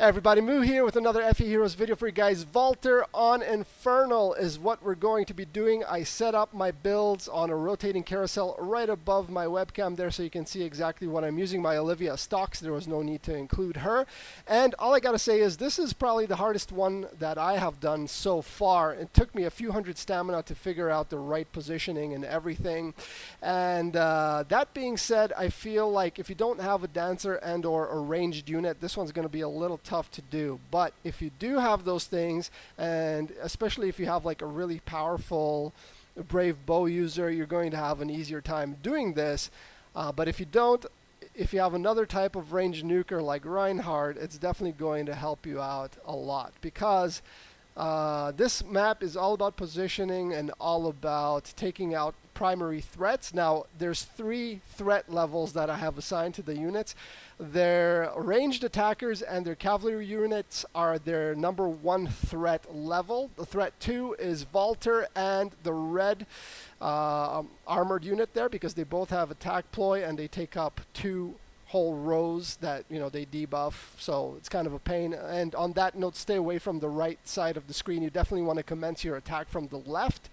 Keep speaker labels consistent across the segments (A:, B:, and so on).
A: Hey everybody, Moo here with another FE Heroes video for you guys. Valter on Infernal is what we're going to be doing. I set up my builds on a rotating carousel right above my webcam there so you can see exactly what I'm using. My Olivia stocks, there was no need to include her. And all I gotta say is this is probably the hardest one that I have done so far. It took me a few hundred stamina to figure out the right positioning and everything. And that being said, I feel like if you don't have a dancer and or a ranged unit, this one's gonna be a little tough to do. But if you do have those things, and especially if you have like a really powerful brave bow user, you're going to have an easier time doing this. But if you don't, if you have another type of ranged nuker like Reinhardt, it's definitely going to help you out a lot, because this map is all about positioning and all about taking out primary threats. Now, there's 3 threat levels that I have assigned to the units. Their ranged attackers and their cavalry units are their number 1 threat level. The threat 2 is Valter and the red armored unit there, because they both have attack ploy and they take up 2 whole rows that, you know, they debuff, so it's kind of a pain. And on that note, stay away from the right side of the screen. You definitely want to commence your attack from the left.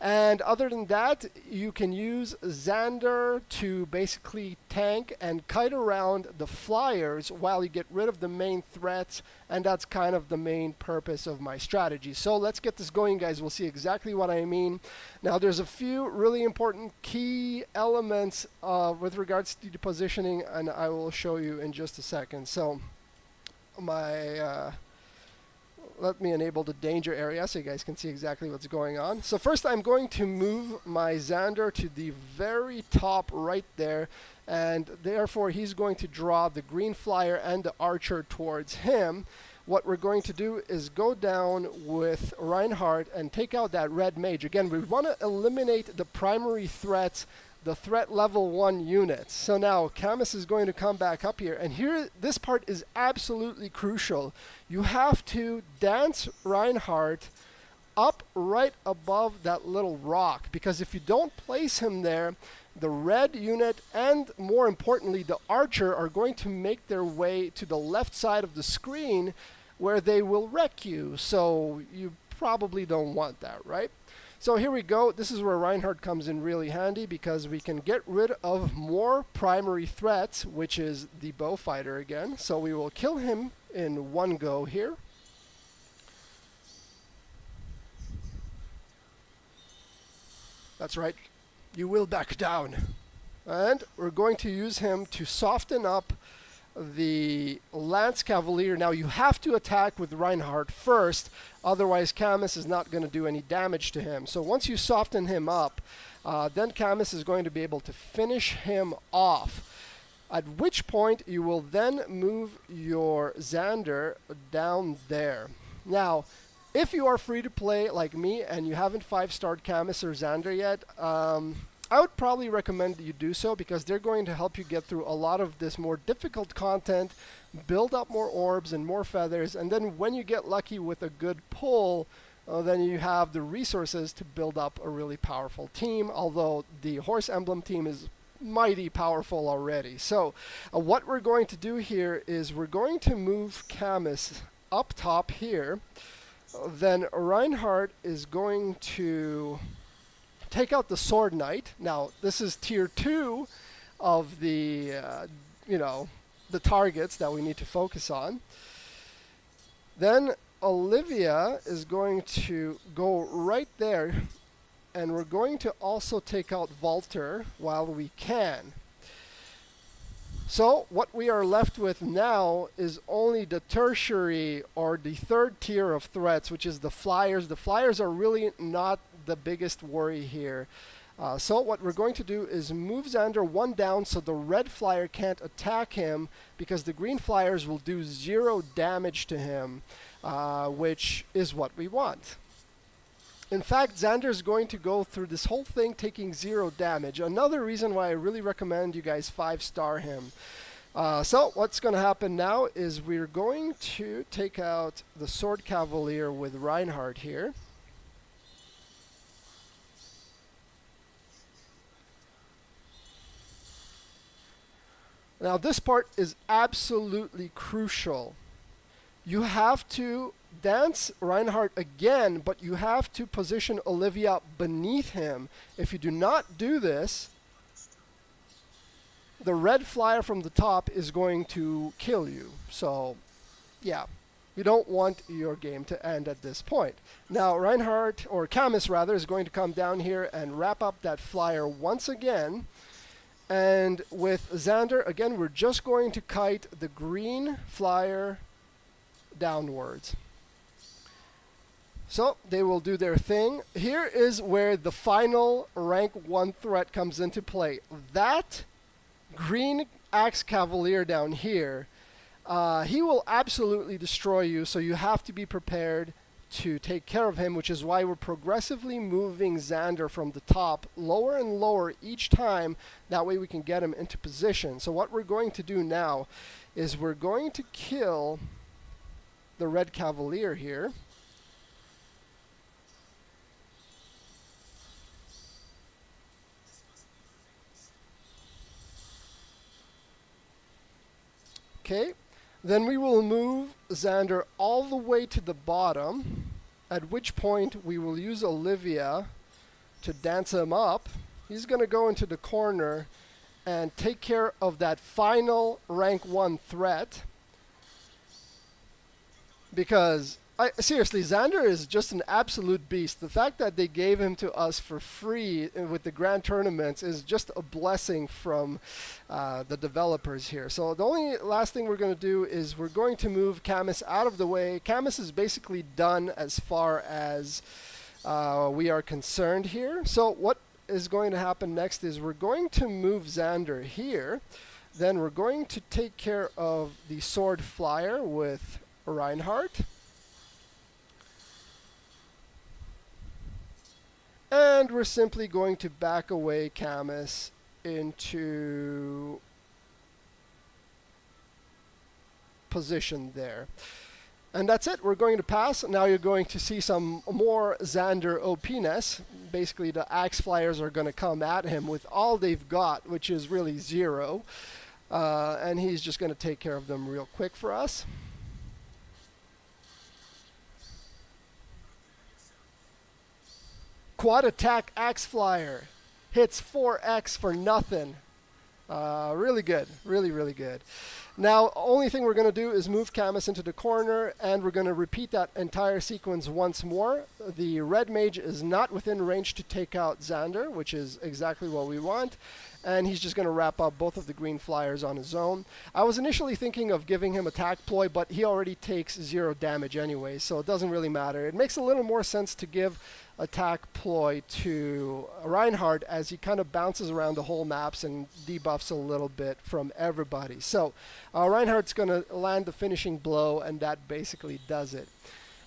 A: And other than that, you can use Xander to basically tank and kite around the flyers while you get rid of the main threats, and that's kind of the main purpose of my strategy. So let's get this going, guys. We'll see exactly what I mean. Now, there's a few really important key elements with regards to the positioning, and I will show you in just a second. So let me enable the danger area so you guys can see exactly what's going on. So first, I'm going to move my Xander to the very top right there, and therefore he's going to draw the green flyer and the archer towards him. What we're going to do is go down with Reinhardt and take out that red mage. Again, we want to eliminate the primary threats, the threat level 1 units. So now Camus is going to come back up here, and here this part is absolutely crucial. You have to dance Reinhardt up right above that little rock, because if you don't place him there, the red unit and, more importantly, the archer are going to make their way to the left side of the screen, where they will wreck you. So you probably don't want that, right? So here we go. This is where Reinhardt comes in really handy, because we can get rid of more primary threats, which is the bow fighter again. So we will kill him in one go here. That's right. You will back down. And we're going to use him to soften up the Lance Cavalier. Now, you have to attack with Reinhardt first, otherwise Camus is not going to do any damage to him. So once you soften him up, then Camus is going to be able to finish him off, at which point you will then move your Xander down there. Now, if you are free to play like me and you haven't 5-starred Camus or Xander yet, I would probably recommend that you do so, because they're going to help you get through a lot of this more difficult content, build up more orbs and more feathers, and then when you get lucky with a good pull, then you have the resources to build up a really powerful team, although the horse emblem team is mighty powerful already. So what we're going to do here is we're going to move Camus up top here. Then Reinhardt is going to take out the Sword Knight. Now, this is tier 2 of the, the targets that we need to focus on. Then Olivia is going to go right there, and we're going to also take out Valter while we can. So what we are left with now is only the tertiary, or the 3rd tier of threats, which is the flyers. The flyers are really not the biggest worry here. So what we're going to do is move Xander 1 down so the red flyer can't attack him, because the green flyers will do 0 damage to him, which is what we want. In fact, Xander is going to go through this whole thing taking 0 damage. Another reason why I really recommend you guys 5-star him. So what's going to happen now is we're going to take out the Sword Cavalier with Reinhardt here. Now this part is absolutely crucial. You have to dance Reinhardt again, but you have to position Olivia beneath him. If you do not do this, the red flyer from the top is going to kill you. So, yeah, you don't want your game to end at this point. Now, Reinhardt, or Camus rather, is going to come down here and wrap up that flyer once again. And with Xander, again, we're just going to kite the green flyer downwards. So they will do their thing. Here is where the final rank 1 threat comes into play. That green Axe Cavalier down here, he will absolutely destroy you, so you have to be prepared to take care of him, which is why we're progressively moving Xander from the top lower and lower each time. That way we can get him into position. So what we're going to do now is we're going to kill the red Cavalier here. Okay, then we will move Xander all the way to the bottom, at which point we will use Olivia to dance him up. He's going to go into the corner and take care of that final rank 1 threat. Because, seriously, Xander is just an absolute beast. The fact that they gave him to us for free with the grand tournaments is just a blessing from the developers here. So the only last thing we're going to do is we're going to move Camus out of the way. Camus is basically done as far as we are concerned here. So what is going to happen next is we're going to move Xander here. Then we're going to take care of the sword flyer with Reinhardt. And we're simply going to back away Camus into position there. And that's it. We're going to pass. Now you're going to see some more Xander OP-ness. Basically, the Axe Flyers are going to come at him with all they've got, which is really 0. And he's just going to take care of them real quick for us. Quad attack Axe Flyer. Hits 4x for nothing. Really good. Really, really good. Now, only thing we're going to do is move Camus into the corner, and we're going to repeat that entire sequence once more. The red mage is not within range to take out Xander, which is exactly what we want. And he's just going to wrap up both of the green flyers on his own. I was initially thinking of giving him attack ploy, but he already takes 0 damage anyway, so it doesn't really matter. It makes a little more sense to give attack ploy to Reinhardt as he kind of bounces around the whole maps and debuffs a little bit from everybody. So Reinhardt's going to land the finishing blow, and that basically does it.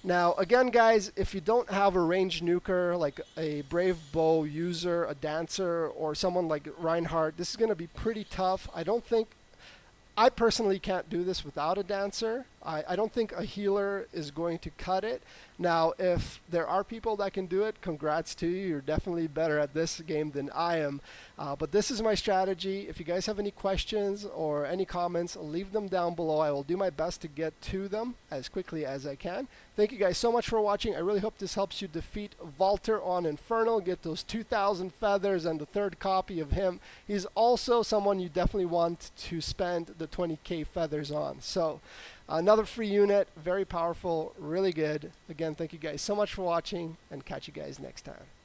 A: Now, again, guys, if you don't have a ranged nuker, like a Brave Bow user, a dancer, or someone like Reinhardt, this is going to be pretty tough. I personally can't do this without a dancer. I don't think a healer is going to cut it. Now, if there are people that can do it, congrats to you. You're definitely better at this game than I am. But this is my strategy. If you guys have any questions or any comments, leave them down below. I will do my best to get to them as quickly as I can. Thank you guys so much for watching. I really hope this helps you defeat Valter on Infernal, get those 2,000 feathers and the 3rd copy of him. He's also someone you definitely want to spend the 20k feathers on. So another free unit, very powerful, really good. Again, thank you guys so much for watching, and catch you guys next time.